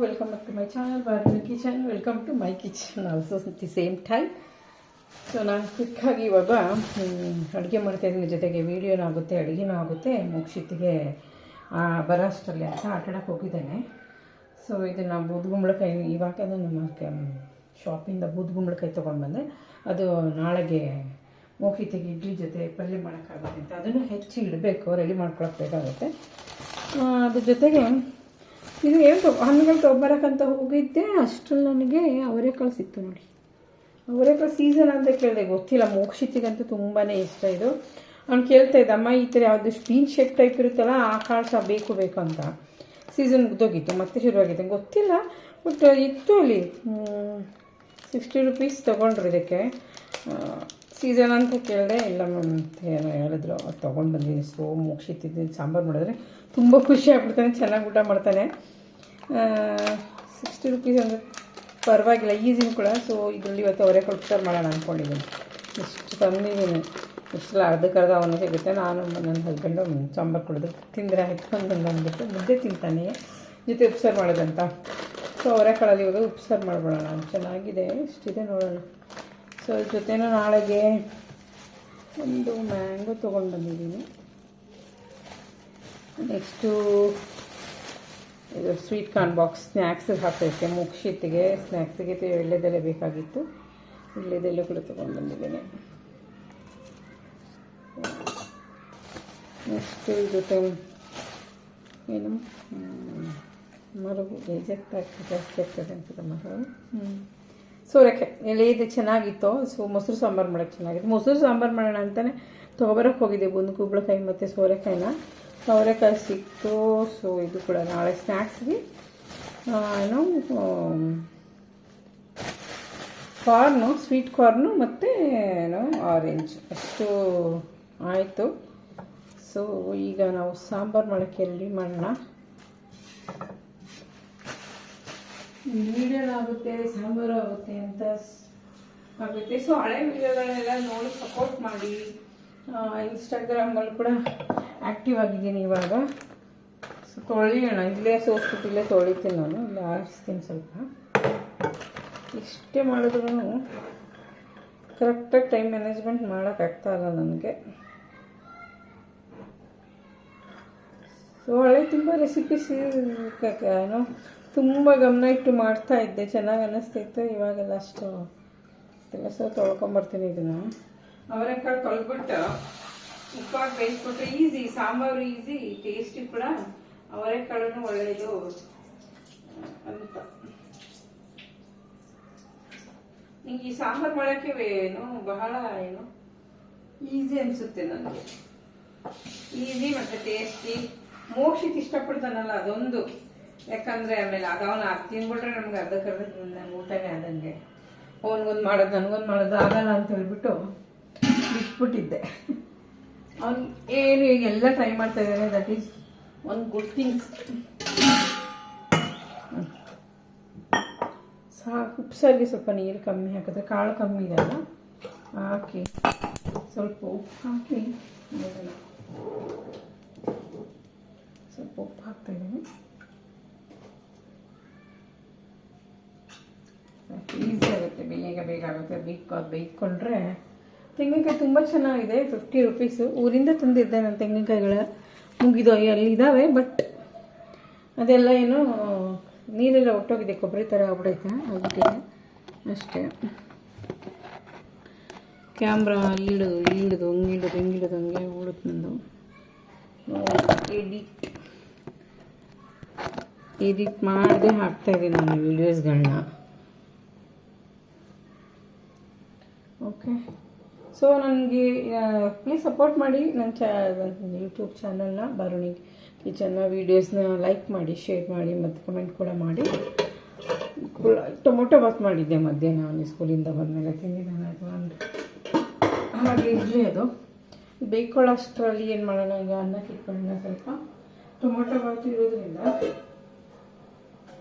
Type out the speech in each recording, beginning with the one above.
Welcome back to my channel Barbie kitchen. Welcome to my kitchen also at the same time. So ನಾನು ಕ್ವಿಕ್ಕಾಗಿ ಇವಾಗ ಅಡುಗೆ ಮಾಡ್ತಾಯಿದ್ದೀನಿ, ಜೊತೆಗೆ ವೀಡಿಯೋನೂ ಆಗುತ್ತೆ, ಅಡುಗೆನೂ ಆಗುತ್ತೆ. ಮೋಕ್ಷಿತಿಗೆ ಬರೋ ಅಷ್ಟರಲ್ಲಿ ಅಂತ ಆಟಾಡಕ್ಕೆ ಹೋಗಿದ್ದೇನೆ. ಸೊ ಇದನ್ನು ಬೂದ್ಗುಂಬಳಕಾಯಿ ಇವಾಗ ನಮ್ಮ ಶಾಪಿಂದ ಬೂದ್ಗುಂಬಳಕಾಯಿ ತೊಗೊಂಡು ಬಂದೆ. ಅದು ನಾಳೆಗೆ ಮೋಕ್ಷಿತಿಗೆ ಇಡ್ಲಿ ಜೊತೆ ಪಲ್ಯ ಮಾಡೋಕ್ಕಾಗುತ್ತೆ ಅಂತ ಅದನ್ನು ಹೆಚ್ಚಿ ಇಡಬೇಕು, ರೆಡಿ ಮಾಡ್ಕೊಳಕ್ಕೆ ಬೇಕಾಗುತ್ತೆ. ಅದ್ರ ಜೊತೆಗೆ ಇದು ಏನು ಹಣ್ಣುಗಳು ತೊಗೊಬರೋಕ್ಕಂತ ಹೋಗಿದ್ದೆ, ಅಷ್ಟರಲ್ಲಿ ನನಗೆ ಅವರೆಕಾಳು ಸಿಕ್ತು ನೋಡಿ. ಅವರೆಕಾಳು ಸೀಸನ್ ಅಂತ ಕೇಳಿದೆ, ಗೊತ್ತಿಲ್ಲ. ಮೋಕ್ಷಿತಿಗಂತೂ ತುಂಬಾ ಇಷ್ಟ ಇದು. ಅವ್ನು ಕೇಳ್ತಾ ಇದ್ದ, ಅಮ್ಮ ಈ ಥರ ಯಾವುದು ಸ್ಪೀನ್ ಶೇಪ್ ಟೈಪ್ ಇರುತ್ತಲ್ಲ ಆ ಕಾಳು ಸಹ ಬೇಕು ಅಂತ. ಸೀಸನ್ ಮುಗ್ದೋಗಿತ್ತು, ಮತ್ತೆ ಶುರುವಾಗಿತ್ತು, ಗೊತ್ತಿಲ್ಲ. ಬಟ್ ಇತ್ತು ಅಲ್ಲಿ 60 ರೂಪೀಸ್ ತೊಗೊಂಡ್ರು ಇದಕ್ಕೆ. ಸೀಸನ್ ಅಂತ ಕೇಳಿದೆ, ಇಲ್ಲ ಅಂತ ಏನೋ ಹೇಳಿದ್ರು, ಅದು ತೊಗೊಂಡು ಬಂದಿದ್ದೀನಿ. ಸೊ ಮೋಕ್ಷಿತಿದ್ದೀನಿ ಸಾಂಬಾರು ಮಾಡಿದ್ರೆ ತುಂಬ ಖುಷಿ ಆಗ್ಬಿಡ್ತಾನೆ, ಚೆನ್ನಾಗಿ ಊಟ ಮಾಡ್ತಾನೆ. 60 ರೂಪೀಸ್ ಅಂದರೆ ಪರವಾಗಿಲ್ಲ, ಈಸಿನೂ ಕೂಡ. ಸೊ ಇದರಲ್ಲಿ ಇವತ್ತು ಅವರೆಕಾಳು ಉಪ್ಸಾರು ಮಾಡೋಣ ಅಂದ್ಕೊಂಡಿದ್ದೀನಿ. ಇಷ್ಟು ತಂದಿದ್ದೀನಿ, ಇಷ್ಟೆಲ್ಲ ಅರ್ಧಕ್ಕರ್ಧ ಅವನು ಸಿಗುತ್ತೆ. ನಾನು ನನ್ನ ಹಸ್ಬೆಂಡು ಸಾಂಬಾರು ಕೊಡೋದು ತಿಂದರೆ ಆಯ್ತು ಅಂದ್ಬಿಟ್ಟು ಮುದ್ದೆ ತಿಂತಾನೆ, ಜೊತೆ ಉಪ್ಸಾರು ಮಾಡೋದಂತ. ಸೊ ಅವರೆಕಾಳಲ್ಲಿ ಇವಾಗ ಉಪ್ಸಾರು ಮಾಡ್ಬಿಡೋಣ, ಚೆನ್ನಾಗಿದೆ. ಇಷ್ಟಿದೆ ನೋಡೋಣ. ಸೊ ಅದ್ರ ಜೊತೆನೂ ನಾಳೆಗೆ ಒಂದು ಮ್ಯಾಂಗೋ ತೊಗೊಂಡು ಬಂದಿದ್ದೀನಿ. ನೆಕ್ಸ್ಟು ಇದು ಸ್ವೀಟ್ ಕಾರ್ನ್ ಬಾಕ್ಸ್ ಸ್ನ್ಯಾಕ್ಸಿಗೆ ಹಾಕೋಕ್ಕೆ, ಮೋಕ್ಷಿತಿಗೆ ಸ್ನ್ಯಾಕ್ಸಿಗೆ ಎಳ್ಳೆದೆಲೆ ಬೇಕಾಗಿತ್ತು, ಎಳ್ಳೆದೆಲೆ ಕೂಡ ತೊಗೊಂಡು ಬಂದಿದ್ದೀನಿ. ನೆಕ್ಸ್ಟು ಇದು ಏನು ಮರವು ಜಾಸ್ತಿ ಆಗ್ತದೆ ಅನ್ಸುತ್ತೆ ಮರವು. ಸೋರೆಕಾಯಿ ಎಳೆದು ಚೆನ್ನಾಗಿತ್ತು. ಸೊ ಮೊಸರು ಸಾಂಬಾರು ಮಾಡೋಕ್ಕೆ ಚೆನ್ನಾಗಿತ್ತು. ಮೊಸರು ಸಾಂಬಾರು ಮಾಡೋಣ ಅಂತಲೇ ತೊಗೊಬರೋಕ್ಕೆ ಹೋಗಿದ್ದೆ, ಕುಂಬಳಕಾಯಿ ಮತ್ತು ಸೋರೆಕಾಯಿನ. ಅವರೆಕಾಯಿ ಸಿಕ್ತು. ಸೊ ಇದು ಕೂಡ ನಾಳೆ ಸ್ನ್ಯಾಕ್ಸ್ಗೆ ಏನು ಕಾರ್ನು, ಸ್ವೀಟ್ ಕಾರ್ನು ಮತ್ತು ಏನು ಆರೆಂಜ್ ಅಷ್ಟು ಆಯಿತು. ಸೊ ಈಗ ನಾವು ಸಾಂಬಾರು ಮಾಡೋಕ್ಕೆ ರೆಡಿ ಮಾಡೋಣ. ವೀಡಿಯೋನ ಆಗುತ್ತೆ, ಸಾಂಬಾರು ಆಗುತ್ತೆ ಅಂತ ಆಗುತ್ತೆ. ಸೊ ಹಳೆ ವೀಡಿಯೋಗಳನ್ನೆಲ್ಲ ನೋಡಿ ಸಪೋರ್ಟ್ ಮಾಡಿ. ಇನ್ಸ್ಟಾಗ್ರಾಮಲ್ಲಿ ಕೂಡ ಆ್ಯಕ್ಟಿವ್ ಆಗಿದ್ದೀನಿ ಇವಾಗ. ಸೊ ತೊಳಿಯೋಣ, ಇಲ್ಲೇ ಸೋಸ್ಬಿಟ್ಟು ಇಲ್ಲೇ ತೊಳಿತೀನಿ ನಾನು, ಇಲ್ಲೇ ಆರಿಸ್ತೀನಿ ಸ್ವಲ್ಪ. ಇಷ್ಟೇ ಮಾಡಿದ್ರೂ ಕರೆಕ್ಟಾಗಿ ಟೈಮ್ ಮ್ಯಾನೇಜ್ಮೆಂಟ್ ಮಾಡೋಕ್ಕಾಗ್ತಾಯಿಲ್ಲ ನನಗೆ. ಸೊ ಹಳೆ ತುಂಬ ರೆಸಿಪೀಸ್ ಏನೋ ತುಂಬ ಗಮನ ಇಟ್ಟು ಮಾಡ್ತಾಯಿದ್ದೆ, ಚೆನ್ನಾಗಿ ಅನ್ನಿಸ್ತಿತ್ತು. ಇವಾಗೆಲ್ಲ ಅಷ್ಟು ಇಲ್ಲ. ಸೊ ತೊಳ್ಕೊಂಬರ್ತೀನಿ ಇದನ್ನು. ಅವರೆಕಾಳು ತೊಳೆದ್ಬಿಟ್ಟು ಉಪ್ಪಾಗಿ ಬೇಯಿಸ್ಬಿಟ್ರೆ ಈಸಿ, ಸಾಂಬಾರು ಈಸಿ, ಟೇಸ್ಟಿ ಕೂಡ. ಅವರೆಕಾಳು ಒಳ್ಳೆಯದು ಅಂತ. ನಿಂಗೆ ಈ ಸಾಂಬಾರು ಮಾಡೋಕ್ಕೆ ಏನು ಬಹಳ ಏನು ಈಸಿ ಅನಿಸುತ್ತೆ ನನಗೆ. ಈಸಿ ಮತ್ತು ಟೇಸ್ಟಿ. ಮೋಕ್ಷಿತ್ ಇಷ್ಟಪಡ್ತಾನಲ್ಲ ಅದೊಂದು. ಯಾಕಂದರೆ ಆಮೇಲೆ ಅದವನ್ನ ತಿಂದ್ಬಿಟ್ರೆ ನಮ್ಗೆ ಅರ್ಧಕ್ಕರ್ಧ ಊಟನೇ ಆದಂಗೆ. ಅವನಿಗೊಂದು ಮಾಡೋದು ನನಗೊಂದು ಮಾಡೋದು ಆಗಲ್ಲ ಅಂತ ಹೇಳ್ಬಿಟ್ಟು ಬಿಟ್ಬಿಟ್ಟಿದ್ದೆ. ಅವ್ನು ಏನು ಈಗ ಎಲ್ಲ ಟ್ರೈ ಮಾಡ್ತಾ ಇದ್ದಾನೆ. That is one good things. ಸಾಕು. ಉಪ್ಸಾರಿಗೆ ಸ್ವಲ್ಪ ನೀರು ಕಮ್ಮಿ ಹಾಕಿದ್ರೆ, ಕಾಳು ಕಮ್ಮಿ ಇದೆಲ್ಲ ಹಾಕಿ ಸ್ವಲ್ಪ ಉಪ್ಪು ಹಾಕಿ ಸ್ವಲ್ಪ ಉಪ್ಪು ಹಾಕ್ತಾಯಿದ್ದೀನಿ. ಈಸಿ ಆಗುತ್ತೆ, ಬೇಗ ಆಗುತ್ತೆ. ಬೇಯ್ಕೊಂಡ್ರೆ ತೆಂಗಿನಕಾಯಿ ತುಂಬ ಚೆನ್ನಾಗಿದೆ. 50 ರೂಪೀಸು. ಊರಿಂದ ತಂದಿದ್ದೆ ನಾನು ತೆಂಗಿನಕಾಯಿಗಳ, ಮುಗಿದೋ ಅಲ್ಲಿದ್ದಾವೆ. ಬಟ್ ಅದೆಲ್ಲ ಏನು ನೀರೆಲ್ಲ ಒಟ್ಟೋಗಿದೆ, ಕೊಬ್ಬರಿ ಥರ ಆಗ್ಬಿಡೈತೆ, ಆಗ್ಬಿಟ್ಟಿದೆ ಅಷ್ಟೇ. ಕ್ಯಾಮ್ರಾ ಇಲ್ಲಿಡೋದು ಹಂಗೆ ಉಳುತ್ತೆ ನಂದು. ಎಡಿಟ್ ಮಾಡದೆ ಹಾಕ್ತಾಯಿದ್ದೀನಿ ನಾನು ವೀಡಿಯೋಸ್ಗಳನ್ನ. ಓಕೆ. ಸೊ ನನಗೆ ಪ್ಲೀಸ್ ಸಪೋರ್ಟ್ ಮಾಡಿ ನನ್ನ ಯೂಟ್ಯೂಬ್ ಚಾನಲ್ನ ಬಾರುಣಿ ಕಿಚನ್ನ ವೀಡಿಯೋಸ್ನ ಲೈಕ್ ಮಾಡಿ, ಶೇರ್ ಮಾಡಿ ಮತ್ತು ಕಮೆಂಟ್ ಕೂಡ ಮಾಡಿ. ಟೊಮೊಟೊ ಬಾತ್ ಮಾಡಿದ್ದೆ ಮಧ್ಯಾಹ್ನ, ಅವನು ಸ್ಕೂಲಿಂದ ಬಂದಮೇಲೆ ತಿಂದಿದ್ದಾನೆ ಅದು. ಹಾಗೆ ಇಡ್ಲಿ ಅದು ಬೇಯ್ಕೊಳ್ಳೋ ಅಷ್ಟರಲ್ಲಿ ಏನು ಮಾಡೋಣ, ಈಗ ಅನ್ನಕ್ಕೆ ಇಟ್ಕೊಳ್ಳೋಣ. ಸ್ವಲ್ಪ ಟೊಮೊಟೊ ಬಾತ್ ಇರೋದ್ರಿಂದ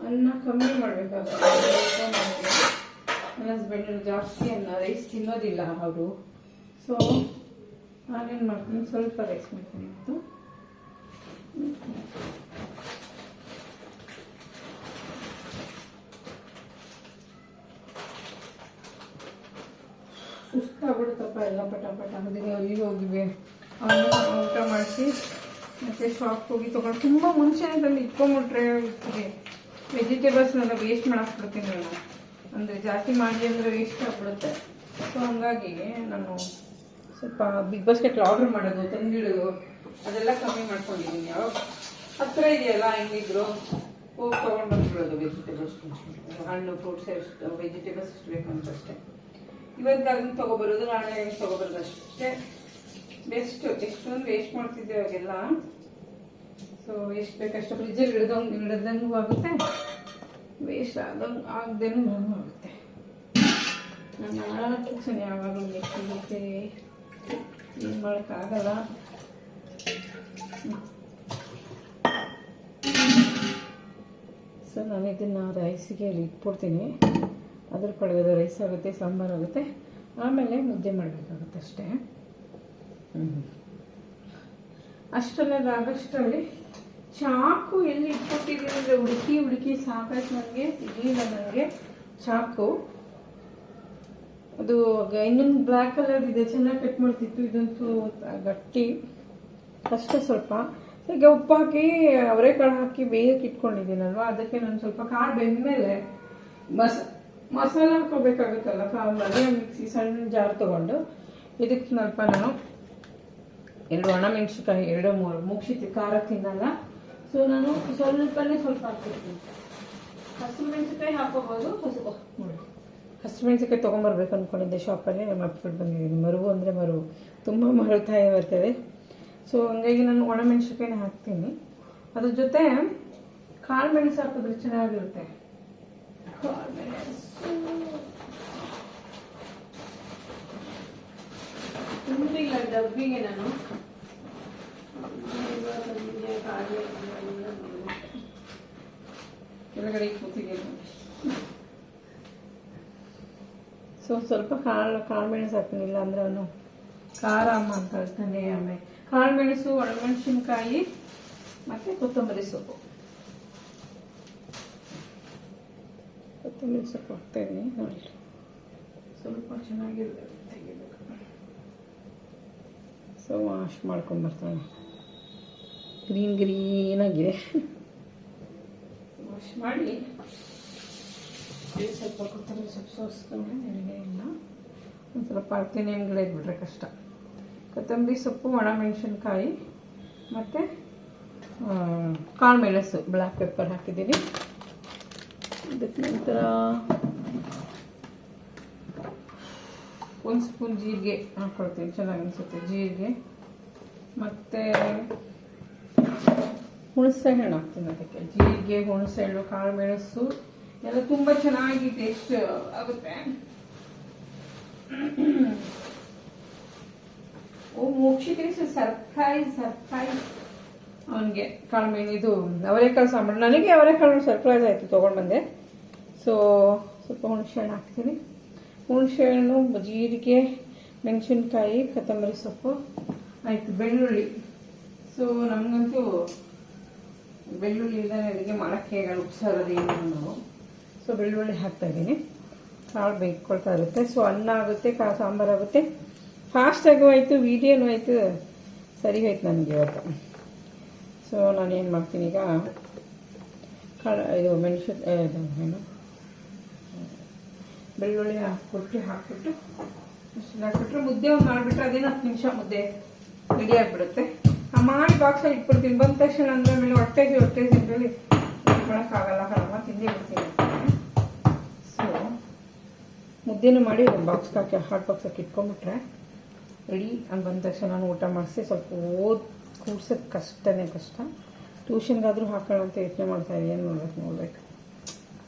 ಅನ್ನ ಕಮ್ಮಿ ಮಾಡಬೇಕಾಗುತ್ತೆ. ನನ್ನ ಹಸ್ಬೆಂಡ್ ಜಾಸ್ತಿ ರೈಸ್ ತಿನ್ನೋದಿಲ್ಲ ಅವರು. ಸೊ ನಾನೇನು ಮಾಡ್ತೀನಿ, ಸ್ವಲ್ಪ ರೈಸ್ ಮಾಡ್ತೀನಿ. ಸುಸ್ತಾಗ್ಬಿಡುತ್ತಪ್ಪ ಎಲ್ಲ ಪಟ ಪಟ ಅದಕ್ಕೆ ಅಲ್ಲಿಗೆ ಹೋಗಿವೆ ಅವನ್ನ ಊಟ ಮಾಡಿಸಿ ಮತ್ತು ಶಾಪ್ಗೆ ಹೋಗಿ ತೊಗೊಂಡು ತುಂಬ ಮುಂಚೆ ಅದರಲ್ಲಿ ಇಟ್ಕೊಂಬಿಟ್ರೆ ವೆಜಿಟೇಬಲ್ಸ್ನೆಲ್ಲ ವೇಸ್ಟ್ ಮಾಡಾಕ್ಬಿಡ್ತೀನಿ ನಾನು. ಅಂದರೆ ಜಾಸ್ತಿ ಮಾಡಿ ಅಂದರೆ ವೇಸ್ಟ್ ಆಗಿಬಿಡುತ್ತೆ. ಸೊ ಹಂಗಾಗಿ ನಾನು ಸ್ವಲ್ಪ ಬಿಗ್ ಬಾಸ್ಕೆಟ್ ಆರ್ಡ್ರ್ ಮಾಡೋದು ತಂದಿಡೋದು ಅದೆಲ್ಲ ಕಮ್ಮಿ ಮಾಡ್ಕೊಂಡಿದ್ದೀನಿ. ಯಾವಾಗ ಹತ್ತಿರ ಇದೆಯಲ್ಲ ಹೆಂಗಿದ್ರು ಹೋಗಿ ತೊಗೊಂಡು ಬಂದ್ಬಿಡೋದು ವೆಜಿಟೇಬಲ್ಸ್, ಹಣ್ಣು ಫ್ರೂಟ್ಸ್ ಎಷ್ಟು ವೆಜಿಟೇಬಲ್ಸ್ ಎಷ್ಟು ಬೇಕು ಅಂತಷ್ಟೇ. ಇವತ್ತು ಅದನ್ನು ತೊಗೊಬರೋದು, ನಾಳೆ ತೊಗೊಬರೋದು ಅಷ್ಟೇ ಬೆಸ್ಟ್. ಎಷ್ಟೊಂದು ವೇಸ್ಟ್ ಮಾಡ್ತಿದ್ದೆ ಅವಾಗೆಲ್ಲ. ಸೊ ಎಷ್ಟು ಬೇಕಷ್ಟು ಫ್ರಿಜ್ಜಲ್ಲಿ ಹಿಡ್ದಂಗೂ ಆಗುತ್ತೆ, ವೇಸ್ಟ್ ಆಗದೇನೂ ಆಗುತ್ತೆ. ನಾನು ಕಿಚನ್ ಯಾವಾಗಲೂ ಮೆಕ್ಕಿರುತ್ತೆ, ಏನು ಮಾಡೋಕ್ಕಾಗಲ್ಲ. ಸೊ ನಾನು ಇದನ್ನು ರೈಸಿಗೆ ಇಟ್ಬಿಡ್ತೀನಿ. ಅದ್ರ ಕಡೆಗೆ ರೈಸ್ ಆಗುತ್ತೆ, ಸಾಂಬಾರು ಆಗುತ್ತೆ, ಆಮೇಲೆ ಮುದ್ದೆ ಮಾಡಬೇಕಾಗುತ್ತೆ ಅಷ್ಟೇ. ಅಷ್ಟರಲ್ಲಿ ಆಗಷ್ಟರಲ್ಲಿ ಚಾಕು ಎಲ್ಲಿ ಇಟ್ಕೊಟ್ಟಿದ್ದೀನಿ ಅಂದರೆ ಹುಡುಕಿ ಸಾಕಾಯ್ತು ನನಗೆ. ಇರಲಿಲ್ಲ ನನಗೆ ಚಾಕು. ಅದು ಇನ್ನೊಂದು ಬ್ಲ್ಯಾಕ್ ಕಲರ್ ಇದೆ, ಚೆನ್ನಾಗಿ ಕಟ್ ಮಾಡ್ತಿತ್ತು. ಇದಂತೂ ಗಟ್ಟಿ ಕಷ್ಟ ಸ್ವಲ್ಪ. ಈಗ ಉಪ್ಪು ಹಾಕಿ ಅವರೆಕಾಳು ಹಾಕಿ ಬೇಯಕ್ಕೆ ಇಟ್ಕೊಂಡಿದ್ದೀನಲ್ವ, ಅದಕ್ಕೆ ನಾನು ಸ್ವಲ್ಪ ಕಾಳು ಬೆಂದಮೇಲೆ ಮಸಾಲ ಹಾಕೋಬೇಕಾಗುತ್ತಲ್ಲ. ಅದೇ ಮಿಕ್ಸಿ ಸಣ್ಣ ಜಾರ್ ತೊಗೊಂಡು ಇದಕ್ಕೆ ಸ್ವಲ್ಪ ನಾನು 2 ಒಣಮೆಣಸಿನ್ಕಾಯಿ 2-3 ಮುಗಿಸಿತ್ತು, ಖಾರ ತಿನ್ನಲ್ಲ. ಸೊ ನಾನು ಸ್ವಲ್ಪ ಹಾಕ್ತಿರ್ತೀನಿ. ಹಸಿರು ಮೆಣಸಿನ್ಕಾಯಿ ಹಾಕೋಬೋದು. ನೋಡಿ ಹಸಿರು ಮೆಣಸಿನ್ಕಾಯಿ ತೊಗೊಂಬರ್ಬೇಕು ಅಂದ್ಕೊಂಡಿದ್ದೆ ಶಾಪಲ್ಲಿ, ಮರ್ತ್ಬಿಟ್ಟು ಬಂದಿದ್ದೀನಿ. ಮರುವು ಅಂದರೆ ಮರುವು ತುಂಬ ಮರುತಾಯಿ ಬರ್ತದೆ. ಸೊ ಹಂಗಾಗಿ ನಾನು ಒಣಮೆಣಸಿನ್ಕಾಯಿನ ಹಾಕ್ತೀನಿ. ಅದ್ರ ಜೊತೆ ಕಾಳು ಮೆಣಸು ಹಾಕಿದ್ರೆ ಚೆನ್ನಾಗಿರುತ್ತೆ. ಕಾಳು ಮೆಣಸು ತುಂಬಿಲ್ಲ ಡಬ್ಬಿಗೆ ನಾನು ಕೆಳಗಡೆ ಕೂತಿದ್ದೀನಿ. ಸೊ ಸ್ವಲ್ಪ ಕಾಳು ಮೆಣಸು ಹಾಕ್ತೀನಿಲ್ಲ ಅಂದರೆ ಅವನು ಖಾರ ಅಮ್ಮ ಅಂತ ಹೇಳ್ತಾನೆ. ಆಮೇಲೆ ಕಾಳು ಮೆಣಸು, ಒಣಮೆಣಸಿನ್ಕಾಯಿ ಮತ್ತು ಕೊತ್ತಂಬರಿ ಸೊಪ್ಪು ಹಾಕ್ತಾ ಇದ್ದೀನಿ. ನೋಡಿ ಸ್ವಲ್ಪ ಚೆನ್ನಾಗಿರುತ್ತೆ, ತೆಗಿಬೇಕು. ಸೊ ವಾಶ್ ಮಾಡ್ಕೊಂಡ್ಬರ್ತಾನೆ. ಗ್ರೀನಾಗಿದೆ. ವಾಶ್ ಮಾಡಿ ಸ್ವಲ್ಪ ಕೊತ್ತಂಬರಿ ಸೊಪ್ಪು ಸೋಸ್ಕೊಂಡು ಎಣ್ಣೆ ಇಲ್ಲ, ಒಂದು ಸ್ವಲ್ಪ ಅರ್ತಿನ ಎಣ್ಣೆ ಇದ್ಬಿಟ್ರೆ ಕಷ್ಟ. ಕೊತ್ತಂಬರಿ ಸೊಪ್ಪು, ಒಣಮೆಣಸಿನ್ಕಾಯಿ ಮತ್ತು ಕಾಳು ಮೆಣಸು, ಬ್ಲ್ಯಾಕ್ ಪೆಪ್ಪರ್ ಹಾಕಿದ್ದೀನಿ. ಅದಕ್ಕೆ ನಂತರ 1 ಸ್ಪೂನ್ ಜೀರಿಗೆ ಹಾಕ್ಕೊಳ್ತೀನಿ, ಚೆನ್ನಾಗಿ ಅನಿಸುತ್ತೆ ಜೀರಿಗೆ. ಮತ್ತು ಹುಣಸೆ ಹಣ್ಣು ಹಾಕ್ತೀನಿ ಅದಕ್ಕೆ. ಜೀರಿಗೆ, ಹುಣಸೆ ಹಣ್ಣು, ಕಾಳು ಮೆಣಸು ಎಲ್ಲ ತುಂಬ ಚೆನ್ನಾಗಿ ಟೇಸ್ಟ್ ಆಗುತ್ತೆ. ಮೋಕ್ಷಿಗೆ ಸರ್ಪ್ರೈಸ್ ಅವನಿಗೆ ಕಾಳು ಮೆಣಸು, ಇದು ಅವರೆಕಾಳು ಸಾಂಬಾರು. ನನಗೆ ಅವರೆಕಾಳು ಸರ್ಪ್ರೈಸ್ ಆಯಿತು, ತೊಗೊಂಡು ಬಂದೆ. ಸೊ ಸ್ವಲ್ಪ ಹುಣಸೆ ಹಣ್ಣು ಹಾಕ್ತೀನಿ. ಹುಣಸೆ ಹಣ್ಣು, ಜೀರಿಗೆ, ಮೆಣಸಿನ್ಕಾಯಿ, ಕೊತ್ತಂಬರಿ ಸೊಪ್ಪು ಆಯಿತು. ಬೆಳ್ಳುಳ್ಳಿ. ಸೊ ನಮಗಂತೂ ಬೆಳ್ಳುಳ್ಳಿ ಇಲ್ಲದೆ ಅಡುಗೆ ಮಾಡೋಕ್ಕೆ ಉಪ್ಸಾರೋದೇನು ನಾವು. ಸೊ ಬೆಳ್ಳುಳ್ಳಿ ಹಾಕ್ತಾಯಿದ್ದೀನಿ. ಕಾಳು ಬೇಯ್ಕೊಳ್ತಾ ಇರುತ್ತೆ. ಸೊ ಅನ್ನ ಆಗುತ್ತೆ, ಸಾಂಬಾರು ಆಗುತ್ತೆ, ಫಾಸ್ಟಾಗೂ ಆಯಿತು, ವೀಡಿಯೋನೂ ಆಯಿತು, ಸರಿ ಹೋಯ್ತು ನನಗೆ ಇವತ್ತು. ಸೊ ನಾನೇನು ಮಾಡ್ತೀನಿ ಈಗ, ಇದು ಏನು ಬೆಳ್ಳುಳ್ಳಿ ಹಾಕ್ಬಿಟ್ಟು ಹಾಕ್ಬಿಟ್ರೆ ಮುದ್ದೆ ಒಂದು ಮಾಡಿಬಿಟ್ರೆ ಅದೇನು 10 ನಿಮಿಷ ಮುದ್ದೆ ರೆಡಿ ಆಗಿಬಿಡುತ್ತೆ. ಮಾಡಿ ಬಾಕ್ಸಲ್ಲಿ ಇಟ್ಬಿಡ್ತೀನಿ. ಬಂದ ತಕ್ಷಣ ಅಂದರೆ ಆಮೇಲೆ ಹೊಟ್ಟೆ ತಿಂದಲ್ಲಿ ಇಟ್ಕೊಳಕ್ಕಾಗಲ್ಲ, ಕಡಮ ತಿಂದೇ ಬಿಡ್ತೀನಿ. ಸೊ ಮುದ್ದೆನೂ ಮಾಡಿ ಒಂದು ಬಾಕ್ಸ್ಗೆ ಹಾಕಿ ಹಾಟ್ ಬಾಕ್ಸ್ ಹಾಕಿ ಇಟ್ಕೊಂಡ್ಬಿಟ್ರೆ ರೆಡಿ. ಹಂಗೆ ಬಂದ ತಕ್ಷಣ ನಾನು ಊಟ ಮಾಡಿಸಿ ಸ್ವಲ್ಪ ಕೂಡ್ಸೋದು ಕಷ್ಟ. ಟ್ಯೂಷನ್ಗಾದರೂ ಹಾಕೋಣ ಅಂತ ಯೋಚನೆ ಮಾಡ್ತಾಯಿದ್ದೀನಿ. ಏನು ನೋಡ್ಬೇಕು.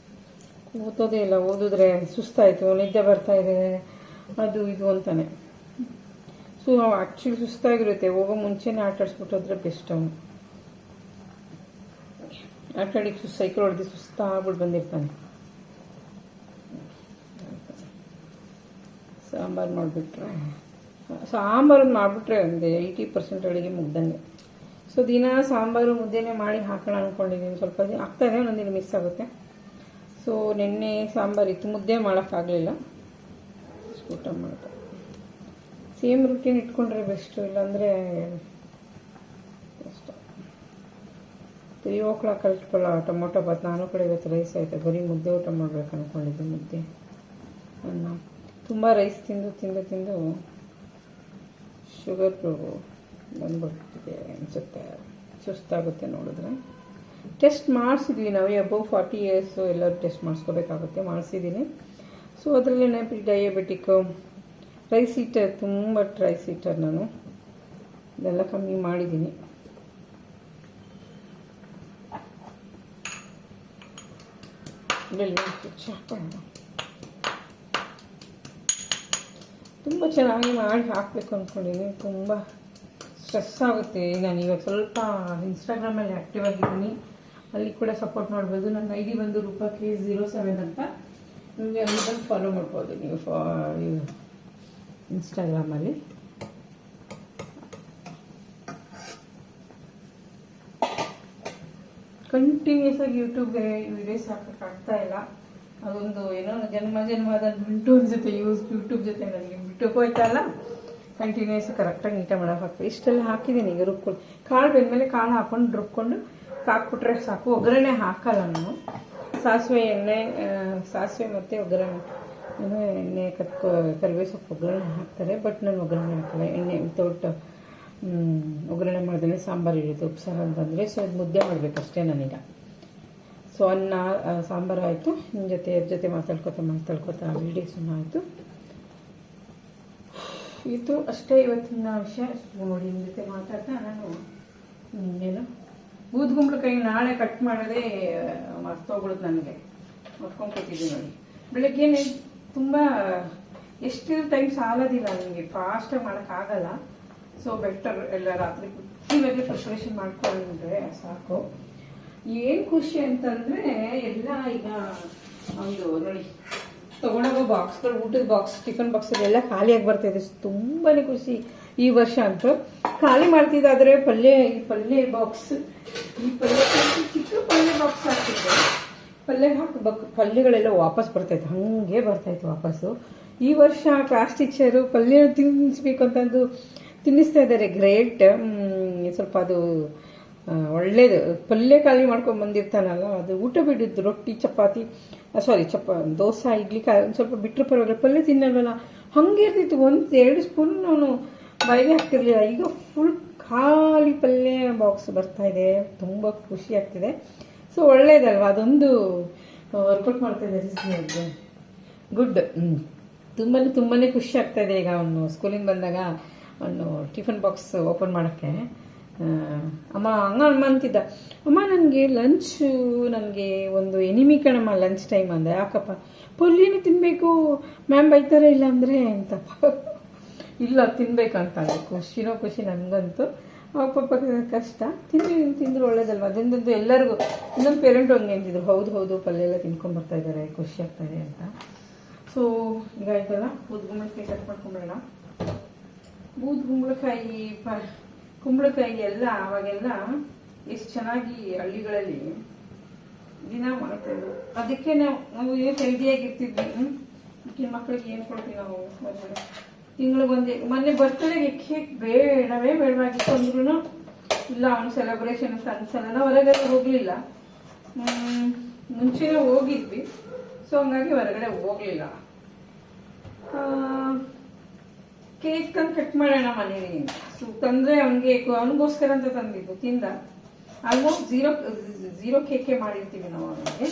ಓದೋದೇ ಇಲ್ಲ, ಓದಿದ್ರೆ ಸುಸ್ತಾಯಿತು, ನಿದ್ದೆ ಬರ್ತಾಯಿದೆ, ಅದು ಇದು ಅಂತಾನೆ. ಸೊ ಆ್ಯಕ್ಚುಲಿ ಸುಸ್ತಾಗಿರುತ್ತೆ. ಹೋಗೋ ಮುಂಚೆನೇ ಆಟ ಆಡಿಸ್ಬಿಟ್ಟೋದ್ರೆ ಬೆಸ್ಟ್. ಅವನು ಆಟ ಆಡಿಗೆ ಸೈಕಲ್ ಹೊಡೆದು ಸುಸ್ತಾಗ್ಬಿಟ್ಟು ಬಂದಿರ್ತಾನೆ. ಸಾಂಬಾರು ಮಾಡಿಬಿಟ್ರೆ ಒಂದು 80% ಅಡುಗೆ ಮುಗ್ದಂಗೆ. ಸೊ ದಿನ ಸಾಂಬಾರು ಮುದ್ದೆನೇ ಮಾಡಿ ಹಾಕೋಣ ಅಂದ್ಕೊಂಡಿದ್ದೀನಿ. ಸ್ವಲ್ಪ ಆಗ್ತಾಯಿದೆ, ಒಂದೊಂದಿನ ಮಿಸ್ ಆಗುತ್ತೆ. ಸೊ ನಿನ್ನೆ ಸಾಂಬಾರು ಇತ್ತು, ಮುದ್ದೆ ಮಾಡೋಕ್ಕಾಗಲಿಲ್ಲ, ಊಟ ಮಾಡ್ತಾರೆ. ಸೇಮ್ ರೂಟೀನ್ ಇಟ್ಕೊಂಡ್ರೆ ಬೆಸ್ಟು, ಇಲ್ಲಾಂದರೆ ಕಷ್ಟ. 3 o'clock ಕಲ್ಟ್ಕೊಳ್ಳೋ ಟೊಮೊಟೊ ಬಾತ್. ನಾನು ಕೂಡ ಇವತ್ತು ರೈಸ್ ಆಯಿತು, ಬರೀ ಮುದ್ದೆ ಊಟ ಮಾಡ್ಬೇಕು ಅಂದ್ಕೊಂಡಿದ್ದೆ. ಮುದ್ದೆ ಅನ್ನ. ತುಂಬ ರೈಸ್ ತಿಂದು ತಿಂದು ತಿಂದು ಶುಗರ್ ಬಂದ್ಬಿಡ್ತಿದೆ ಅನಿಸುತ್ತೆ, ಸುಸ್ತಾಗುತ್ತೆ ನೋಡಿದ್ರೆ. ಟೆಸ್ಟ್ ಮಾಡಿಸಿದ್ವಿ ನಾವು, ಅಬೌವ್ 40 years ಎಲ್ಲರೂ ಟೆಸ್ಟ್ ಮಾಡಿಸ್ಕೋಬೇಕಾಗುತ್ತೆ, ಮಾಡಿಸಿದ್ದೀನಿ. ಸೊ ಅದರಲ್ಲೇ ಪ್ರೀ ಡಯಾಬಿಟಿಕ್ಕು, ರೈಸ್ ಈಟರ್, ತುಂಬ ರೈಸ್ ಈಟರ್ ನಾನು, ಇದೆಲ್ಲ ಕಮ್ಮಿ ಮಾಡಿದ್ದೀನಿ. ತುಂಬ ಚೆನ್ನಾಗಿ ಮಾಡಿ ಹಾಕಬೇಕು ಅಂದ್ಕೊಂಡಿದ್ದೀನಿ. ತುಂಬ ಸ್ಟ್ರೆಸ್ ಆಗುತ್ತೆ. ನಾನು ಇವಾಗ ಸ್ವಲ್ಪ ಇನ್ಸ್ಟಾಗ್ರಾಮಲ್ಲಿ ಆ್ಯಕ್ಟಿವ್ ಆಗಿದ್ದೀನಿ, ಅಲ್ಲಿ ಕೂಡ ಸಪೋರ್ಟ್ ಮಾಡ್ಬೋದು. ನನ್ನ ID ಬಂದು ರೂಪಕ್ಕೆ07 ಅಂತ, ನಿಮಗೆ ಅಲ್ಲಿ ಬಂದು ಫಾಲೋ ಮಾಡ್ಬೋದು ನೀವು ಇನ್ಸ್ಟಾಗ್ರಾಮಲ್ಲಿ. ಕಂಟಿನ್ಯೂಸ್ ಆಗಿ ಯೂಟ್ಯೂಬ್ಗೆ ವಿಡಿಯೋಸ್ ಹಾಕೋಕ್ಕಾಗ್ತಾ ಇಲ್ಲ. ಅದೊಂದು ಏನೋ ಜನ್ಮದ ನಂಟು ಅನ್ಸುತ್ತೆ ಯೂಟ್ಯೂಬ್ ಜೊತೆ. ನನಗೆ ಬಿಟ್ಟು ಹೋಯ್ತಲ್ಲ, ಕಂಟಿನ್ಯೂಸ್ ಕರೆಕ್ಟಾಗಿ ನೀಟಾಗಿ ಮಾಡೋಕೆ ಹಾಕ್ತೀವಿ. ಇಷ್ಟೆಲ್ಲ ಹಾಕಿದ್ದೀನಿ. ಈಗ ರುಬ್ಕೊಂಡು ಕಾಳು ಬೆಂದಮೇಲೆ ಕಾಳು ಹಾಕ್ಕೊಂಡು ರುಬ್ಕೊಂಡು ಹಾಕ್ಬಿಟ್ರೆ ಸಾಕು. ಒಗ್ಗರಣೆ ಹಾಕಲ್ಲ ನಾನು. ಸಾಸಿವೆ ಮತ್ತು ಒಗ್ಗರಣೆ, ಎಣ್ಣೆ ಕರಿಬೇವು ಸೊಪ್ಪು ಒಗ್ಗರಣೆ ಹಾಕ್ತಾರೆ, ಬಟ್ ನಾನು ಒಗ್ಗರಣೆ ಹಾಕಲ್ಲ. ಎಣ್ಣೆ ವಿತೌಟ್ ಒಗ್ಗರಣೆ ಮಾಡಿದ್ರೆ ಸಾಂಬಾರು ಇರುತ್ತೆ, ಉಪ್ಸಾರು ಅಂತಂದರೆ. ಸೊ ಅದು ಮುದ್ದೆ ಮಾಡಬೇಕಷ್ಟೇ ನಾನೀಗ. ಸೊ ಅನ್ನ ಸಾಂಬಾರು ಆಯಿತು. ನಿಮ್ಮ ಜೊತೆ ಮಾತಾಡ್ಕೊತಾ ವೀಡಿಯೋಸನ್ನು ಆಯಿತು. ಇದು ಅಷ್ಟೇ ಇವತ್ತಿನ ವಿಷಯ. ನೋಡಿ, ನಿಮ್ಮ ಜೊತೆ ಮಾತಾಡ್ತಾ ನಾನು ಏನು ಬೂದ್ಗುಂಬಳಕಾಯಿ ನಾಳೆ ಕಟ್ ಮಾಡೋದೇ ಮರ್ತೋಗ್ಬಿಡುತ್ತೆ ನನಗೆ, ಮರ್ಕೊಂಡು ಕೂತಿದ್ದೀನಿ ನೋಡಿ. ಬೆಳಗ್ಗೆನೆ ತುಂಬ ಎಷ್ಟು ಟೈಮ್ ಸಾಲೋದಿಲ್ಲ ನನಗೆ, ಫಾಸ್ಟಾಗಿ ಮಾಡೋಕ್ಕಾಗಲ್ಲ. ಸೊ ಬೆಟರ್ ಎಲ್ಲ ರಾತ್ರಿ ಇವಾಗಲೇ ಪ್ರಿಪ್ರೇಷನ್ ಮಾಡ್ಕೊಂಡ್ರೆ ಸಾಕು. ಏನು ಖುಷಿ ಅಂತಂದರೆ ಎಲ್ಲ ಈಗ ಒಂದು ನೋಡಿ ತೊಗೊಂಡೋಗೋ ಬಾಕ್ಸ್ಗಳು, ಊಟದ ಬಾಕ್ಸ್, ಟಿಫನ್ ಬಾಕ್ಸಲ್ಲೆಲ್ಲ ಖಾಲಿಯಾಗಿ ಬರ್ತಾಯಿದೆ. ತುಂಬಾ ಖುಷಿ ಈ ವರ್ಷ ಅಂತೂ. ಖಾಲಿ ಮಾಡ್ತಿದ್ದಾದರೆ ಈ ಪಲ್ಯ ಬಾಕ್ಸ್, ಚಿಕ್ಕ ಪಲ್ಯ ಬಾಕ್ಸ್ ಹಾಕ್ತಿದ್ದೆ, ಪಲ್ಯ ಹಾಕಬೇಕು, ಪಲ್ಯಗಳೆಲ್ಲ ವಾಪಸ್ ಬರ್ತಾಯಿತ್ತು, ಹಾಗೆ ಬರ್ತಾಯಿತ್ತು ವಾಪಸ್ಸು. ಈ ವರ್ಷ ಕ್ಲಾಸ್ ಟೀಚರು ಪಲ್ಯ ತಿನ್ನಿಸ್ಬೇಕು ಅಂತಂದು ತಿನ್ನಿಸ್ತಾ ಇದ್ದಾರೆ. ಗ್ರೇಟ್. ಸ್ವಲ್ಪ ಅದು ಒಳ್ಳೇದು. ಪಲ್ಯ ಖಾಲಿ ಮಾಡ್ಕೊಂಡು ಬಂದಿರ್ತಾನಲ್ಲ, ಅದು ಊಟ ಬಿಡಿದ್ದು. ರೊಟ್ಟಿ ಚಪಾತಿ ದೋಸೆ ಇಡ್ಲಿ ಒಂದು ಸ್ವಲ್ಪ ಬಿಟ್ಟರೆ ಪರವಾಗಿಲ್ಲ, ಪಲ್ಯ ತಿನ್ನಲ್ವಲ್ಲ, ಹಾಗೆ ಇರ್ತಿತ್ತು. 1-2 ಸ್ಪೂನ್ ನಾನು ಬಾಯಿಗೆ ಹಾಕ್ತಿರ್ಲಿಲ್ಲ. ಈಗ ಫುಲ್ ಖಾಲಿ ಪಲ್ಯ ಬಾಕ್ಸ್ ಬರ್ತಾಯಿದೆ, ತುಂಬ ಖುಷಿ ಆಗ್ತಿದೆ. ಸೊ ಒಳ್ಳೇದಲ್ವ, ಅದೊಂದು ವರ್ಕೌಟ್ ಮಾಡ್ತಾಯಿದ್ದಾರೆ. ಗುಡ್. ತುಂಬಾ ಖುಷಿ ಆಗ್ತಾಯಿದೆ. ಈಗ ಅವನು ಸ್ಕೂಲಿಂದ ಬಂದಾಗ ಅವನು ಟಿಫನ್ ಬಾಕ್ಸ್ ಓಪನ್ ಮಾಡೋಕ್ಕೆ ಅಮ್ಮ ಅಂತಿದ್ದ, ಅಮ್ಮ ನನಗೆ ನನಗೆ ಒಂದು ಎನಿಮಿ ಕಣಮ್ಮ ಲಂಚ್ ಟೈಮ್ ಅಂದೆ. ಯಾಕಪ್ಪ? ಪಲ್ಯನೇ ತಿನ್ನಬೇಕು ಮ್ಯಾಮ್ ಬೈತಾರೆ ಇಲ್ಲ ಅಂದರೆ ಅಂತ. ಇಲ್ಲ ತಿನ್ಬೇಕಂತ ಖುಷಿ ನನಗಂತೂ. ಪಾಪ ಕಷ್ಟ. ತಿಂದ್ರು ಒಳ್ಳೇದಲ್ವ, ಅದರಿಂದ ಎಲ್ಲರಿಗೂ. ಇನ್ನೊಂದು ಪೇರೆಂಟ್ ಹಂಗೆ ಅಂತಿದ್ರು, ಹೌದು ಪಲ್ಯ ಎಲ್ಲ ತಿನ್ಕೊಂಡ್ಬರ್ತಾ ಇದ್ದಾರೆ, ಖುಷಿ ಆಗ್ತಾಯಿದೆ ಅಂತ. ಸೊ ಈಗ ಆಯ್ತಲ್ಲ, ಬೂದ್ಗುಂಬಳಕಾಯಿ ಕಟ್ ಮಾಡ್ಕೊಂಬೇಡ. ಕುಂಬಳಕಾಯಿ ಎಲ್ಲ ಅವಾಗೆಲ್ಲ ಎಷ್ಟು ಚೆನ್ನಾಗಿ ಹಳ್ಳಿಗಳಲ್ಲಿ ದಿನ ಮಾಡ್ತಾಯಿದ್ರು. ಅದಕ್ಕೆ ನಾವು ಹೆಲ್ದಿಯಾಗಿರ್ತಿದ್ವಿ. ಈಗಿನ ಮಕ್ಕಳಿಗೆ ಏನು ಕೊಡ್ತೀವಿ ನಾವು? ತಿಂಗಳಿಗೊಂದೇ. ಮೊನ್ನೆ ಬರ್ತಡೆಗೆ ಕೇಕ್ ಬೇಡವಾಗಿತ್ತು ಅಂದ್ರೂ ಇಲ್ಲ, ಅವನು ಸೆಲೆಬ್ರೇಷನ್ ಅಂತ ಅನ್ಸಲ್ಲ. ನಾವು ಹೊರಗಡೆ ಹೋಗಲಿಲ್ಲ, ಮುಂಚೆನೇ ಹೋಗಿದ್ವಿ. ಸೊ ಹಂಗಾಗಿ ಹೊರಗಡೆ ಹೋಗಲಿಲ್ಲ. ಕೇಕ್ ತಂದು ಕಟ್ ಮಾಡೋಣ ಮನೇಲಿ ತಂದರೆ ಅವನಿಗೋಸ್ಕರ ಅಂತ ತಂದಿದ್ದು. ತಿಂದ. ಆಲ್ಮೋಸ್ಟ್ ಝೀರೋ ಕೇಕೆ ಮಾಡಿರ್ತೀವಿ ನಾವು ಅವನಿಗೆ.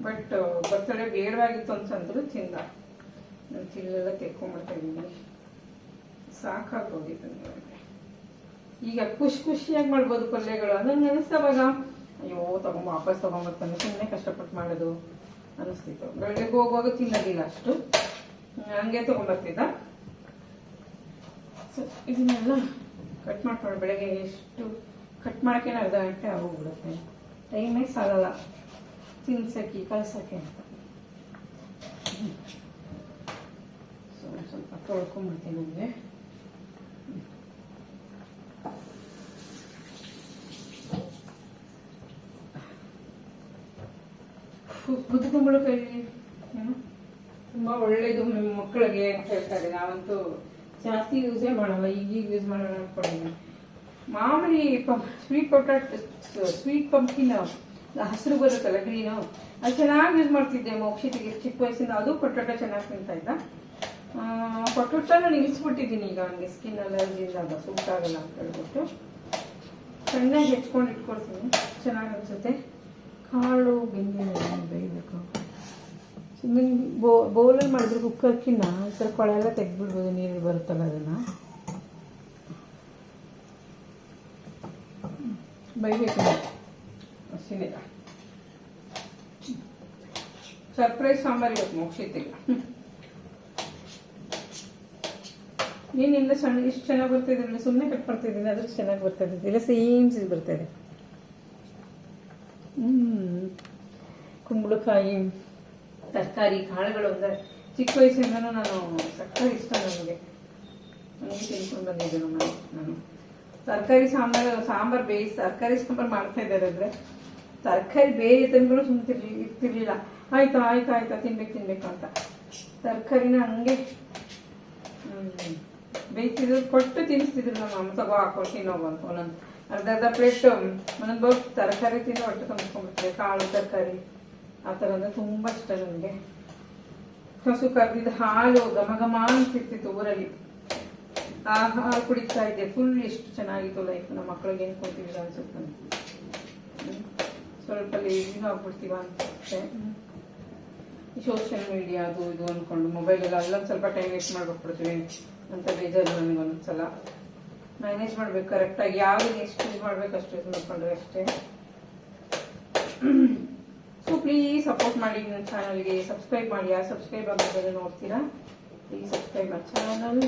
ಬಟ್ ಬರ್ತಡೇ ಬೇಡವಾಗಿತ್ತು ಅಂತಂದ್ರು ತಿಂದ. ನಾನು ತಿಲ್ಲೆಲ್ಲ ತೆಕ್ಕೊಂಡ್ಬಿಡ್ತಾ ಇದ್ದೀನಿ, ಸಾಕಾಗೋಗಿತ್ತು ನನಗೆ. ಈಗ ಖುಷಿಯಾಗಿ ಮಾಡ್ಬೋದು ಪಲ್ಯಗಳು. ಅದನ್ನು ನೆನೆಸ್ದವಾಗ ಅಯ್ಯೋ ವಾಪಸ್ ತಗೊಂಡ್ಬರ್ತಾನೆ, ಸುಮ್ಮನೆ ಕಷ್ಟಪಟ್ಟು ಮಾಡೋದು ಅನಿಸ್ತಿತ್ತು. ಬೆಳಗ್ಗೆ ಹೋಗುವಾಗ ತಿನ್ನೋದಿಲ್ಲ ಅಷ್ಟು, ಹಂಗೆ ತಗೊಂಡ್ಬರ್ತಿದ್ದ. ಸೊ ಇದನ್ನೆಲ್ಲ ಕಟ್ ಮಾಡ್ಕೊಂಡು ಬೆಳಗ್ಗೆ ಎಷ್ಟು ಕಟ್ ಮಾಡೋಕ್ಕೆ ಅರ್ಧ ಗಂಟೆ ಆಗೋಗ್ಬಿಡುತ್ತೆ. ಟೈಮೇ ಸಾಲಲ್ಲ ತಿನ್ಸಕ್ಕೆ ಕಳ್ಸೋಕ್ಕೆ ಅಂತ. ಸೊ ಸ್ವಲ್ಪ ತೊಳ್ಕೊಂಡ್ಬಿಡ್ತೀನಿ. ನನಗೆ ಬೂದ್ಗುಂಬಳಕಾಯಿ ಏನು ತುಂಬ ಒಳ್ಳೇದು ಮಕ್ಕಳಿಗೆ ಅಂತ ಹೇಳ್ತಾರೆ. ನಾವಂತೂ ಜಾಸ್ತಿ ಯೂಸೇ ಮಾಡಲ್ಲ, ಈಗೀಗ ಯೂಸ್ ಮಾಡೋಣ ಅಂದ್ಕೊಂಡಿದ್ದೀನಿ. ಮಾಮೂಲಿ ಸ್ವೀಟ್ ಪಂಪ್ಕಿನ್ ಹಸಿರು ಬರುತ್ತಲ್ಲ ಗ್ರೀನು, ಅದು ಚೆನ್ನಾಗಿ ಯೂಸ್ ಮಾಡ್ತಿದ್ದೆ ಮೋಕ್ಷಿತಿಗೆ ಚಿಕ್ಕ ವಯಸ್ಸಿಂದ. ಅದು ಪೊಟೊಟೊ ಚೆನ್ನಾಗಿ ತಿಂತಾ ಇದ್ದ. ಪೊಟೊಟೊನ ನಿಲ್ಲಿಸ್ಬಿಟ್ಟಿದ್ದೀನಿ ಈಗ, ನನಗೆ ಸ್ಕಿನ್ ಅಲರ್ಜಿಂದಾಗ ಸೂಟ್ ಆಗಲ್ಲ ಅಂತ ಹೇಳ್ಬಿಟ್ಟು ಸಣ್ಣಗೆ ಹೆಚ್ಕೊಂಡು ಇಟ್ಕೊಳ್ತೀನಿ. ಚೆನ್ನಾಗಿ ಅನಿಸುತ್ತೆ. ಕಾಳು ಬೆಂದಿನ ಬೇಯಬೇಕು. ಸುಮ್ಮನೆ ಬೌಲಲ್ಲಿ ಮಾಡಿದ್ರೆ ಕುಕ್ಕರ್ಕಿನ್ನ ಈ ಥರ ಕೊಳೆ ಎಲ್ಲ ತೆಗೆದ್ಬಿಡ್ಬೋದು, ನೀರು ಬರುತ್ತಲ್ಲ ಅದನ್ನು ಬೈಬೇಕು ಅಷ್ಟೇ. ಸರ್ಪ್ರೈಸ್ ಸಾಂಬಾರು ಇವತ್ತು ಮೋಕ್ಷಿತಿಗೆ. ನೀನಿಂದ ಸಣ್ಣ ಇಷ್ಟು ಚೆನ್ನಾಗಿ ಬರ್ತಿದ್ದಿಲ್ಲ, ಸುಮ್ಮನೆ ಕಟ್ ಮಾಡ್ತಿದ್ದೀನಿ, ಅದ್ರ ಚೆನ್ನಾಗಿ ಬರ್ತಾಯಿದ್ದಿಲ್ಲ, ಇಲ್ಲ ಸೇಮ್ ಸೀಸ್ ಬರ್ತಾಯಿದೆ. ಕುಂಬಳಕಾಯಿ ತರಕಾರಿ ಕಾಳುಗಳು ಅಂದರೆ ಚಿಕ್ಕ ವಯಸ್ಸಿಂದನೂ ನಾನು ಸಕ್ಕರೆ ಇಷ್ಟ ನನಗೆ ತಿನ್ಕೊಂಡು ಬಂದಿದ್ದೆ ನಾನು. ತರಕಾರಿ ಸಾಂಬಾರು ಬೇಯಿಸಿ ತರಕಾರಿ ಸಾಂಬಾರು ಮಾಡ್ತಾ ಇದ್ದಾರೆ ಅಂದರೆ ತರಕಾರಿ ಬೇರೆ ತಂದ್ರೂ ಸುಮ್ಮನೆ ಇರ್ತಿರ್ಲಿಲ್ಲ. ಆಯ್ತಾ ತಿನ್ಬೇಕು ಅಂತ ತರಕಾರಿನ ಹಂಗೆ ಬೇಯಿಸಿದ್ರು ಕೊಟ್ಟು ತಿನ್ನಿಸ್ತಿದ್ರು ನಮ್ಮ ಅಮ್ಮ. ತಗೋ ಹಾಕೊಂಡು ತಿನ್ನೋಗು ಅಂತ ಒಂದೊಂದು ಅರ್ಧ ಪ್ಲೇಟ್ ಒಂದೊಂದು ಬೋಟ್ ತರಕಾರಿ ತಿಂದು ಹೊಟ್ಟೆ ತುಂಬಿಸ್ಕೊಂಡ್ಬಿಡ್ತಾರೆ. ಕಾಳು ತರಕಾರಿ ಆ ಥರ ಅಂದರೆ ತುಂಬ ಇಷ್ಟ ನನಗೆ. ಹಸು ಕರೆದಿದ್ದ ಹಾಲು ಘಮ ಅಂತಿರ್ತಿತ್ತು ಊರಲ್ಲಿ. ಆ ಹಾಲು ಕುಡಿತಾ ಇದ್ದೆ. ಫುಲ್ ಎಷ್ಟು ಚೆನ್ನಾಗಿತ್ತು ಲೈಫ್. ನಮ್ಮ ಮಕ್ಕಳಿಗೆ ಏನು ಕೊಡ್ತೀವಿ ಅನ್ಸುತ್ತೆ. ಸ್ವಲ್ಪ ಲೇಜಿನೂ ಆಗ್ಬಿಡ್ತೀವ ಅನ್ಸುತ್ತೆ. ಸೋಷಿಯಲ್ ಮೀಡಿಯಾ ಅದು ಇದು ಅಂದ್ಕೊಂಡು ಮೊಬೈಲಲ್ಲಿ ಅಲ್ಲೊಂದು ಸ್ವಲ್ಪ ಟೈಮ್ ವೇಸ್ಟ್ ಮಾಡ್ಬಿಟ್ಬಿಡ್ತೀವಿ ಅಂತ ಬೇಜಾರು ನನಗೆ ಒಂದೊಂದ್ಸಲ. ಮ್ಯಾನೇಜ್ ಮಾಡ್ಬೇಕು ಕರೆಕ್ಟಾಗಿ, ಯಾವ್ದು ಎಷ್ಟು ಯೂಸ್ ಮಾಡ್ಬೇಕು ಅಷ್ಟು ಯೂಸ್ ಮಾಡ್ಕೊಂಡ್ರೆ ಅಷ್ಟೇ. ಸೊ ಪ್ಲೀಸ್ ಸಪೋರ್ಟ್ ಮಾಡಿ ನನ್ನ ಚಾನಲ್ಗೆ. ಸಬ್ಸ್ಕ್ರೈಬ್ ಮಾಡಿ. ಯಾರು ಸಬ್ಸ್ಕ್ರೈಬ್ ಆಗೋದೆಲ್ಲ ನೋಡ್ತೀರಾ ಪ್ಲೀಸ್ ಸಬ್ಸ್ಕ್ರೈಬ್ ಮಾಡಿ. ಚಾನಲ್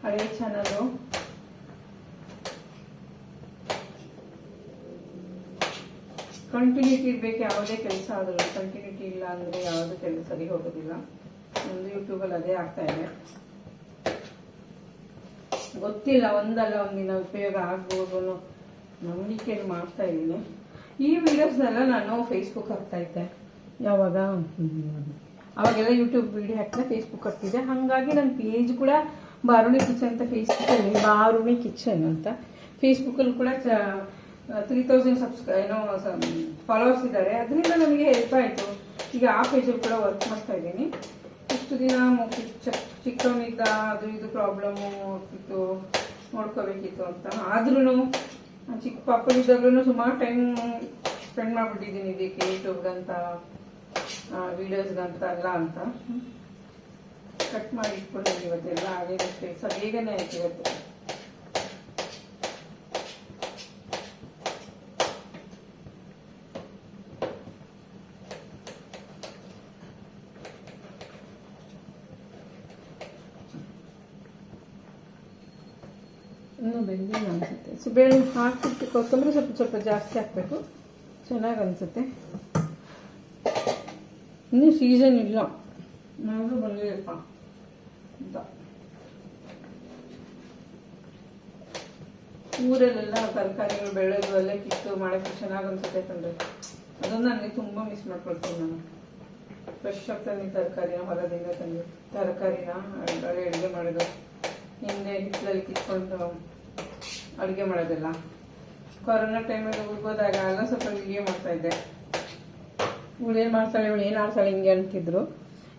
ಹಳೆಯ ಚಾನಲ್ಲು ಕಂಟಿನ್ಯೂಟಿ ಇರಬೇಕು. ಯಾವುದೇ ಕೆಲಸ ಆದರೂ ಕಂಟಿನ್ಯೂಟಿ ಇಲ್ಲ ಅಂದರೆ ಯಾವುದೇ ಕೆಲಸ ಸರಿ ಹೋಗೋದಿಲ್ಲ. ಒಂದು ಯೂಟ್ಯೂಬಲ್ಲಿ ಅದೇ ಆಗ್ತಾ ಇದೆ. ಗೊತ್ತಿಲ್ಲ, ಒಂದಲ್ಲ ಒಂದಿನ ಉಪಯೋಗ ಆಗ್ಬೋದು ಅನ್ನೋ ನಂಬಿಕೆಯಲ್ಲಿ ಮಾಡ್ತಾ ಇದ್ದೀನಿ. ಈ ವಿಡಿಯೋಸ್ನೆಲ್ಲ ನಾನು ಫೇಸ್ಬುಕ್ ಹಾಕ್ತಾ ಇದ್ದೆ ಯಾವಾಗ, ಅವಾಗೆಲ್ಲ ಯೂಟ್ಯೂಬ್ ವಿಡಿಯೋ ಹಾಕ್ತಾ ಫೇಸ್ಬುಕ್ ಹಾಕ್ತಿದ್ದೆ. ಹಾಗಾಗಿ ನನ್ನ ಪೇಜ್ ಕೂಡ ಬಾರುಣಿ ಕಿಚನ್ ಅಂತ, ಫೇಸ್ಬುಕ್ಕಲ್ಲಿ ಬಾರುಣಿ ಕಿಚನ್ ಅಂತ, ಫೇಸ್ಬುಕ್ಕಲ್ಲಿ ಕೂಡ 3000 ಫಾಲೋವರ್ಸ್ ಇದ್ದಾರೆ. ಅದರಿಂದ ನನಗೆ ಹೆಲ್ಪ್ ಆಯಿತು. ಈಗ ಆ ಪೇಜಲ್ಲಿ ಕೂಡ ವರ್ಕ್ ಮಾಡ್ತಾ ಇದ್ದೀನಿ. ಇಷ್ಟು ದಿನ ಚಿಕ್ಕವನಿದ್ದ ಅದು ಇದು ಪ್ರಾಬ್ಲಮ್ಮು ಆಗ್ತಿತ್ತು, ನೋಡ್ಕೋಬೇಕಿತ್ತು ಅಂತ. ಆದ್ರೂ ಚಿಕ್ಕ ಪಾಪನಿದ್ದಾಗ್ಲೂ ಸುಮಾರು ಟೈಮ್ ಸ್ಪೆಂಡ್ ಮಾಡಿಬಿಟ್ಟಿದ್ದೀನಿ ಇದಕ್ಕೆ, ಯೂಟ್ಯೂಬ್ಗಂತ ವೀಡಿಯೋಸ್ಗಂತ ಎಲ್ಲ ಅಂತ. ಕಟ್ ಮಾಡಿ ಇಟ್ಕೊಂಡಿದ್ದೀನಿ. ಇವತ್ತೆಲ್ಲ ಆಗಿರುತ್ತೆ, ಬೇಗನೆ ಆಯ್ತು ಇವತ್ತು. ಇನ್ನೂ ಬೆಂದಿಲ್ಲ ಅನಿಸುತ್ತೆ. ಸುಬೇಳೆ ಹಾಕ್ಬಿಟ್ಟು ಕೊತ್ತಂಬರಿ ಸ್ವಲ್ಪ ಜಾಸ್ತಿ ಹಾಕಬೇಕು, ಚೆನ್ನಾಗಿ ಅನಿಸುತ್ತೆ. ಇನ್ನೂ ಸೀಸನ್ ಇಲ್ಲ, ನಾನು ಬಂದಿಲ್ಲಪ್ಪ ಅಂತ. ಊರಲ್ಲೆಲ್ಲ ತರಕಾರಿಗಳು ಬೆಳೆದು ಅಲ್ಲೇ ಕಿತ್ತು ಮಾಡೋಕ್ಕೆ ಚೆನ್ನಾಗಿ ಅನಿಸುತ್ತೆ ಕಂಡ್ರೆ. ಅದನ್ನು ನನಗೆ ತುಂಬ ಮಿಸ್ ಮಾಡ್ಕೊಳ್ತೀನಿ. ನಾನು ಫ್ರೆಶ್ ಆಗಿ ತಂದು ತರಕಾರಿನ ಹೊಲದಿಂದ ತಂದು ತರಕಾರಿನ ಅಡುಗೆ ಮಾಡೋದು, ಹಿಂದೆ ಹಿತ್ತಲಲ್ಲಿ ಕಿತ್ಕೊಂಡು ಅಡುಗೆ ಮಾಡೋದಿಲ್ಲ. ಕೊರೋನಾ ಟೈಮಲ್ಲಿ ಹೋಗೋದಾಗ ಎಲ್ಲ ಸ್ವಲ್ಪ ವಿಡಿಯೋ ಮಾಡ್ತಾಯಿದ್ದೆ. ಏನು ಮಾಡ್ತಾಳೆ ಇವಳು, ಏನು ಆಡ್ತಾಳೆ ಹಿಂಗೆ ಅಂತಿದ್ರು.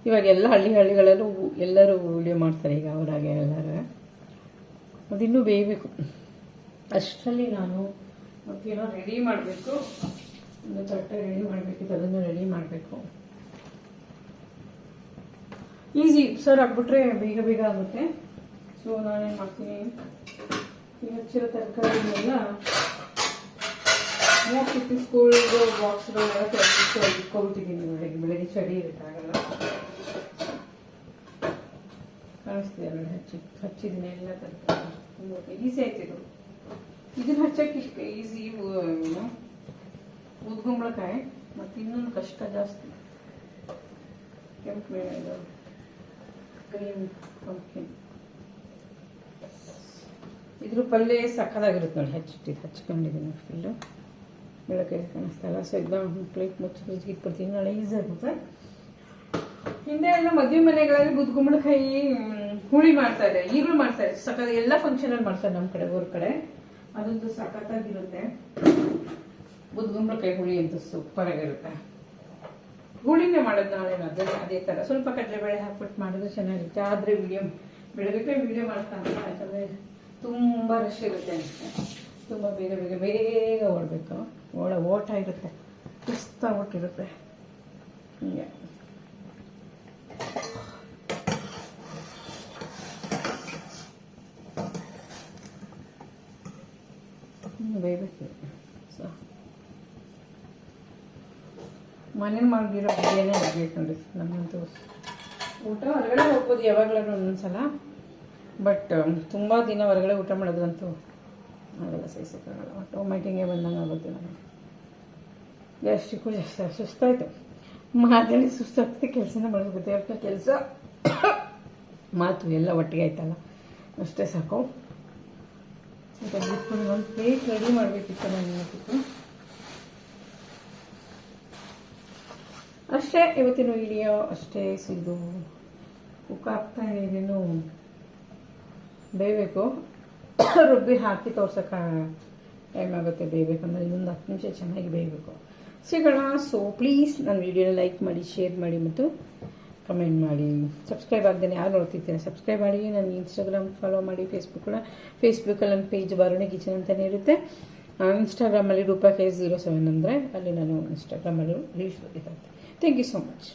ಇವಾಗ ಎಲ್ಲ ಹಳ್ಳಿಗಳಲ್ಲೂ ಎಲ್ಲರೂ ವಿಡಿಯೋ ಮಾಡ್ತಾರೆ ಈಗ ಅವರಾಗೆ ಎಲ್ಲರೂ. ಅದಿನ್ನೂ ಬೇಯಬೇಕು. ಅಷ್ಟರಲ್ಲಿ ನಾನು ಮತ್ತೇನೋ ರೆಡಿ ಮಾಡಬೇಕು, ಒಂದು ತಟ್ಟೆ ರೆಡಿ ಮಾಡಬೇಕಿತ್ತು, ಅದನ್ನು ರೆಡಿ ಮಾಡಬೇಕು. ಈಸಿ ಸರ್ ಆಗ್ಬಿಟ್ರೆ ಬೇಗ ಆಗುತ್ತೆ. ಸೊ ನಾನೇನು ಮಾಡ್ತೀನಿ, ಈ ಹಚ್ಚಿರೋ ತರಕಾರಿನೆಲ್ಲ ಮೂವತ್ತು ಸ್ಕೂಲ್ದು ಬಾಕ್ಸ್ಗಳೆಲ್ಲ ಇಟ್ಕೊಬಿಟ್ಟಿದ್ದೀನಿ. ಬೆಳಗ್ಗೆ ಚಳಿ ಇರುತ್ತೆ, ಆಗಲ್ಲ. ಕಾಣಿಸ್ತಿದೆ ನೋಡಿ, ಹಚ್ಚಿದ್ದೀನಿ ಎಲ್ಲ ತರಕಾರಿ. ಈಸಿ ಆಯ್ತು ಇದನ್ನ ಹಚ್ಚಕ್ಕೆ. ಇಷ್ಟು ಈಸಿ ಉದ್ಗುಂಬಳಕಾಯಿ. ಮತ್ತು ಇನ್ನೊಂದು ಕಷ್ಟ ಜಾಸ್ತಿ, ಕೆಂಪು ಗ್ರೀನ್ ಪಂಪ್ಕಿನ್. ಇದ್ರ ಪಲ್ಯ ಸಕ್ಕದಾಗಿರುತ್ತೆ ನೋಡಿ. ಹಚ್ಕೊಂಡಿದ್ದೀನಿ ಫುಲ್ಲು. ಬೆಳಗ್ಗೆ ಕಾಣಿಸ್ತಾ ಇಲ್ಲ. ಸೊ ಇದನ್ನ ಪ್ಲೇಟ್ ಮುಚ್ಚಿ ಫ್ರಿಜ್ಗೆ ಇಟ್ಬಿಡ್ತೀನಿ, ನಾಳೆ ಈಸಿ ಆಗುತ್ತೆ. ಹಿಂದೆ ಎಲ್ಲ ಮದುವೆ ಮನೆಗಳಲ್ಲಿ ಗುದ್ಗುಂಬಳಕಾಯಿ ಹುಳಿ ಮಾಡ್ತಾರೆ, ಈಗಲೂ ಮಾಡ್ತಾರೆ. ಸಖತ್ ಎಲ್ಲ ಫಂಕ್ಷನಲ್ಲಿ ಮಾಡ್ತಾರೆ ನಮ್ಮ ಕಡೆ, ಊರ ಕಡೆ. ಅದಂತೂ ಸಖತ್ತಾಗಿರುತ್ತೆ. ಬುದ್ಗುಂಬಳಕಾಯಿ ಹುಳಿ ಅಂತೂ ಸೂಪರ್ ಆಗಿರುತ್ತೆ. ಹುಳಿನೇ ಮಾಡೋದು ನಾಳೆ ಅದೇ ಥರ ಸ್ವಲ್ಪ ಕಡಲೆಬೇಳೆ ಹಾಕ್ಬಿಟ್ಟು ಮಾಡಿದ್ರೆ ಚೆನ್ನಾಗಿರುತ್ತೆ. ಆದರೆ ಬೆಳಗ್ಗೆ ವಿಡಿಯೋ ಮಾಡ್ತಾ ಯಾಕಂದರೆ ತುಂಬ ರಶ್ ಇರುತ್ತೆ ಅನಿಸುತ್ತೆ. ತುಂಬ ಬೇಗ ಬೇಗ ಬೇಗ ಓಡಬೇಕು. ಓಟ ಇರುತ್ತೆ, ಸುಸ್ತ ಓಟಿರುತ್ತೆ. ಹೀಗೆ ಬೇಯಬೇಕು. ಸೊ ಮನೇಲಿ ಮಾಡಿರೋ ಬಿರಿಯಾನಿ ಆಗಬೇಕು ನೋಡಿ. ನಮ್ಮಂತೂ ಊಟ ಹೊರಗಡೆ ಹೋಗ್ಬೋದು ಯಾವಾಗಲೂ ಒಂದೊಂದ್ಸಲ, ಬಟ್ ತುಂಬ ದಿನ ಹೊರಗಡೆ ಊಟ ಮಾಡೋದಂತೂ ಆಗಲ್ಲ, ಸಹಿಸೋಕ್ಕಾಗಲ್ಲ. ಟೊಮೆಟಿಂಗೆ ಬಂದಂಗೆ ಆಗುತ್ತೆ ನನಗೆ. ಗ್ಯಾಸ್ಟ್ರಿಕ್ಕು ಜಾಸ್ತಿ ಸುಸ್ತಾಯಿತು. ಮಾತಾಡಿ ಸುಸ್ತಾಗ್ತದೆ, ಕೆಲಸನ ಮಾಡೋಗುತ್ತೆ. ಯಾಕೆ ಕೆಲಸ ಮಾತು ಎಲ್ಲ ಒಟ್ಟಿಗೆ ಆಯ್ತಲ್ಲ, ಅಷ್ಟೇ ಸಾಕು. ಸ್ವಲ್ಪ ಬಿಟ್ಕೊಂಡು ಒಂದು ಪ್ಲೇಟ್ ರೆಡಿ ಮಾಡಬೇಕಿತ್ತು ನನಗಿತ್ತು. ಅಷ್ಟೇ ಇವತ್ತಿನ ವಿಡಿಯೋ ಅಷ್ಟೇ. ಸಿದ್ದು ಕುಕ್ ಆಗ್ತಾ ಏನೇನು ಬೇಯಬೇಕು, ರುಬ್ಬಿ ಹಾಕಿ ತೋರ್ಸೋಕೆ ಟೈಮ್ ಆಗುತ್ತೆ. ಬೇಯಬೇಕಂದ್ರೆ ಇನ್ನೊಂದು 10 ನಿಮಿಷ ಚೆನ್ನಾಗಿ ಬೇಯಬೇಕು. ಸಿಗೋಣ. ಸೊ ಪ್ಲೀಸ್ ನನ್ನ ವಿಡಿಯೋನ ಲೈಕ್ ಮಾಡಿ, ಶೇರ್ ಮಾಡಿ ಮತ್ತು ಕಮೆಂಟ್ ಮಾಡಿ. ಸಬ್ಸ್ಕ್ರೈಬ್ ಆಗ್ದೇನೆ ಯಾರು ನೋಡ್ತಿರ್ತೀರಾ ಸಬ್ಸ್ಕ್ರೈಬ್ ಮಾಡಿ. ನನ್ನ ಇನ್ಸ್ಟಾಗ್ರಾಮ್ ಫಾಲೋ ಮಾಡಿ. ಫೇಸ್ಬುಕ್ಕಲ್ಲಿ ನನ್ನ ಪೇಜ್ ಬಾರುಣಿ ಕಿಚನ್ ಅಂತಲೇ ಇರುತ್ತೆ. ಇನ್ಸ್ಟಾಗ್ರಾಮಲ್ಲಿ ರೂಪಾ K07 ಅಂದರೆ ಅಲ್ಲಿ ನಾನು ಇನ್ಸ್ಟಾಗ್ರಾಮಲ್ಲಿ ರೀಲ್ಸ್ ಬರೀತಾ ಇರ್ತೀನಿ. Thank you so much.